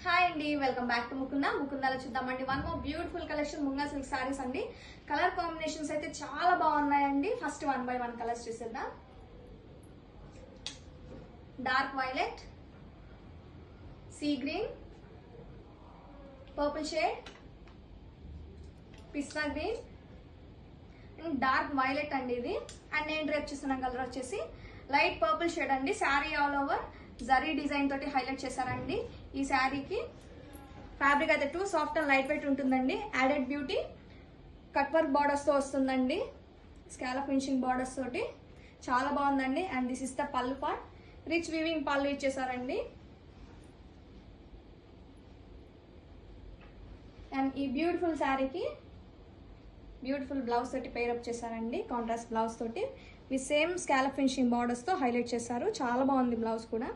Hi అండి, welcome back to ముకుందాలో చూద్దామండి. One more beautiful collection munga silk saris అండి. కలర్ కాంబినేషన్స్ అయితే చాలా బాగున్నాయండి. ఫస్ట్ 1 by 1 కలర్స్ చూసేద్దాం. Dark violet, sea green, purple shade, pista green and dark violet అండి ఇది. అండ్ నేను డ్రేప్ చేసిన కలర్ వచ్చేసి లైట్ పర్పుల్ షేడ్ అండి. Sari all over zari design తోటి హైలైట్ చేశారండి. ఈ శారీకి ఫ్యాబ్రిక్ అయితే too soft and light weight ఉంటుందండి. Added beauty cut work borders తో వస్తుందండి. స్కాలప్ ఫినిషింగ్ బార్డర్స్ తోటి చాలా బాగుందండి. And this is the pallu part. Rich weaving pallu ఇచ్చేసారండి. అండ్ ఈ బ్యూటిఫుల్ శారీకి బ్యూటిఫుల్ బ్లౌజ్ తోటి పేరప్ చేశారండి. కాంట్రాస్ట్ బ్లౌజ్ తోటి with same scallop finishing borders తో హైలైట్ చేశారు. చాలా బాగుంది బ్లౌజ్ కూడా.